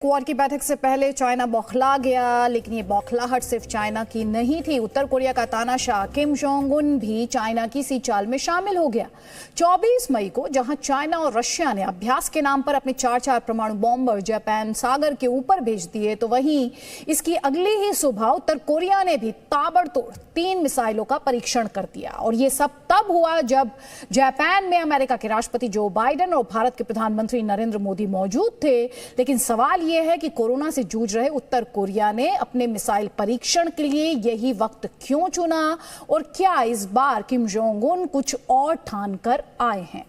Quad की बैठक से पहले चाइना बौखला गया, लेकिन ये बौखलाहट सिर्फ चाइना की नहीं थी। उत्तर कोरिया का तानाशाह किम जोंग उन भी चाइना की सी चाल में शामिल हो गया। 24 मई को जहां चाइना और रशिया ने अभ्यास के नाम पर अपने 4 परमाणु बॉम्बर जापान सागर के ऊपर भेज दिए, तो वहीं इसकी अगली ही सुबह उत्तर कोरिया ने भी ताबड़तोड़ 3 मिसाइलों का परीक्षण कर दिया। और ये सब तब हुआ जब जापान में अमेरिका के राष्ट्रपति जो बाइडेन और भारत के प्रधानमंत्री नरेंद्र मोदी मौजूद थे। लेकिन सवाल यह है कि कोरोना से जूझ रहे उत्तर कोरिया ने अपने मिसाइल परीक्षण के लिए यही वक्त क्यों चुना, और क्या इस बार किम जोंग उन कुछ और ठान कर आए हैं।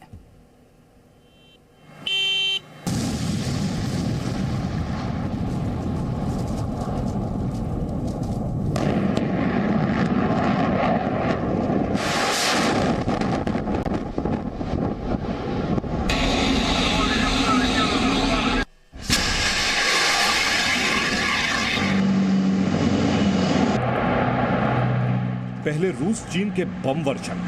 पहले रूस चीन के बम वर्षण,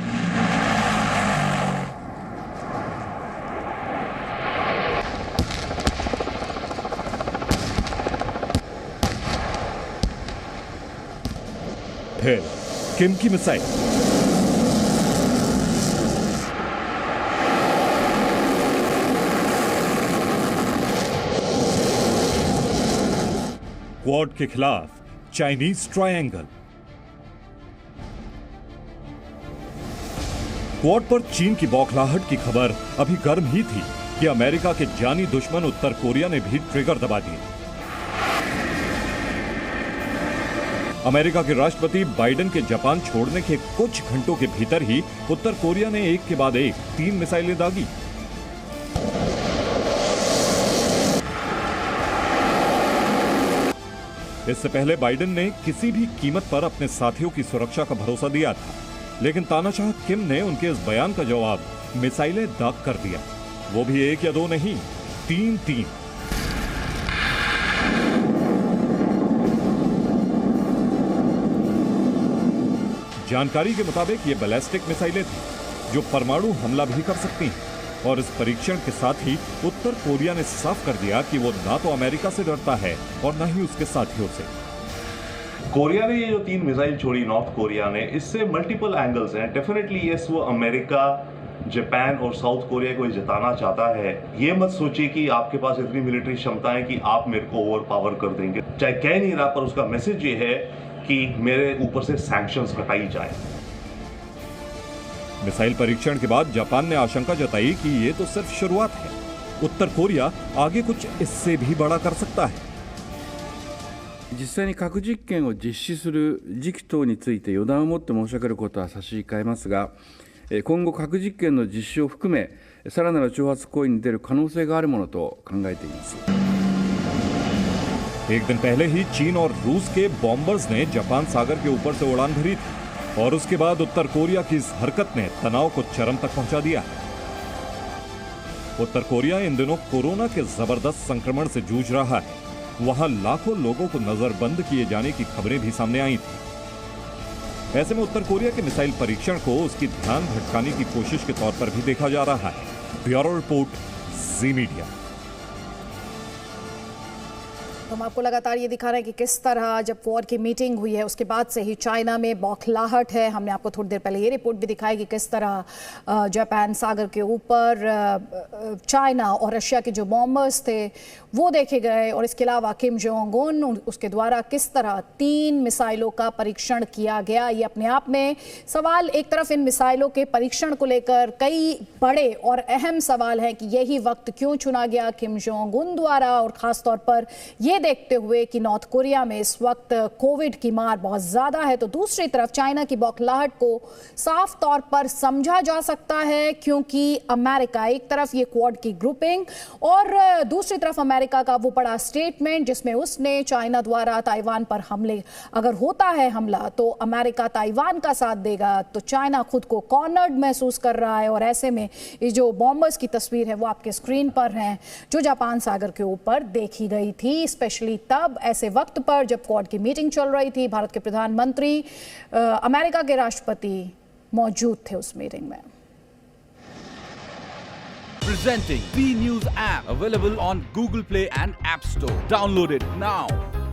फिर किम की मिसाइल, क्वाड के खिलाफ चाइनीज ट्रायंगल। क्वाड पर चीन की बौखलाहट की खबर अभी गर्म ही थी कि अमेरिका के जानी दुश्मन उत्तर कोरिया ने भी ट्रिगर दबा दिए। अमेरिका के राष्ट्रपति बाइडेन के जापान छोड़ने के कुछ घंटों के भीतर ही उत्तर कोरिया ने एक के बाद एक 3 मिसाइलें दागी। इससे पहले बाइडेन ने किसी भी कीमत पर अपने साथियों की सुरक्षा का भरोसा दिया था, लेकिन तानाशाह किम ने उनके इस बयान का जवाब मिसाइलें दाग कर दिया। वो भी 1 या 2 नहीं, 3। जानकारी के मुताबिक ये बैलिस्टिक मिसाइलें थी जो परमाणु हमला भी कर सकती हैं। और इस परीक्षण के साथ ही उत्तर कोरिया ने साफ कर दिया कि वो ना तो अमेरिका से डरता है और ना ही उसके साथियों से। कोरिया ने ये जो 3 मिसाइल छोड़ी नॉर्थ कोरिया ने, इससे मल्टीपल एंगल्स हैं। डेफिनेटली यस, वो अमेरिका, जापान और साउथ कोरिया को जताना चाहता है। ये मत सोचिए कि आपके पास इतनी मिलिट्री क्षमता है कि आप मेरे को ओवर पावर कर देंगे। चाहे कह नहीं रहा, पर उसका मैसेज ये है कि मेरे ऊपर से सैंक्शंस हटाई जाए। मिसाइल परीक्षण के बाद जापान ने आशंका जताई कि ये तो सिर्फ शुरुआत है। उत्तर कोरिया आगे कुछ इससे भी बड़ा कर सकता है। 実際に核実験を実施する時期等について予断をもって申し上げることは差し控えますが、今後核実験の実施を含めさらなる挑発行為に出る可能性があるものと考えています。एक दिन पहले ही चीन और रूस के बॉम्बर्स ने जापान सागर के ऊपर से उड़ान भरी थी, और उसके बाद उत्तर कोरिया की इस हरकत ने तनाव को चरम तक पहुंचा दिया। उत्तर कोरिया इन दिनों कोरोना के जबरदस्त संक्रमण से जूझ रहा है। वहां लाखों लोगों को नजरबंद किए जाने की खबरें भी सामने आई थी। ऐसे में उत्तर कोरिया के मिसाइल परीक्षण को उसकी ध्यान भटकाने की कोशिश के तौर पर भी देखा जा रहा है। ब्यूरो रिपोर्ट, जी मीडिया। हम आपको लगातार ये दिखा रहे हैं कि किस तरह जब क्वाड की मीटिंग हुई है उसके बाद से ही चाइना में बौखलाहट है। हमने आपको थोड़ी देर पहले ये रिपोर्ट भी दिखाई कि किस तरह जापान सागर के ऊपर चाइना और रशिया के जो बॉम्बर्स थे वो देखे गए, और इसके अलावा किम जोंग उन उसके द्वारा किस तरह 3 मिसाइलों का परीक्षण किया गया। ये अपने आप में सवाल, एक तरफ इन मिसाइलों के परीक्षण को लेकर कई बड़े और अहम सवाल हैं कि यही वक्त क्यों चुना गया किम जोंग उन द्वारा, और खासतौर पर ये देखते हुए कि नॉर्थ कोरिया में इस वक्त कोविड की मार बहुत ज्यादा है। तो दूसरी तरफ चाइना की बौखलाहट को साफ तौर पर समझा जा सकता है, क्योंकि अमेरिका एक तरफ ये क्वाड की ग्रुपिंग और दूसरी तरफ अमेरिका का वो बड़ा स्टेटमेंट जिसमें उसने चाइना द्वारा ताइवान पर हमले, अगर होता है हमला तो अमेरिका ताइवान का साथ देगा। तो चाइना खुद को कॉर्नर्ड महसूस कर रहा है, और ऐसे में ये जो बॉम्बर्स की तस्वीर है वो आपके स्क्रीन पर है जो जापान सागर के ऊपर देखी गई थी, स्पेशली तब ऐसे वक्त पर जब क्वाड की मीटिंग चल रही थी। भारत के प्रधानमंत्री, अमेरिका के राष्ट्रपति मौजूद थे उस मीटिंग में। Presenting B News app, available on Google Play and App Store. Download it now.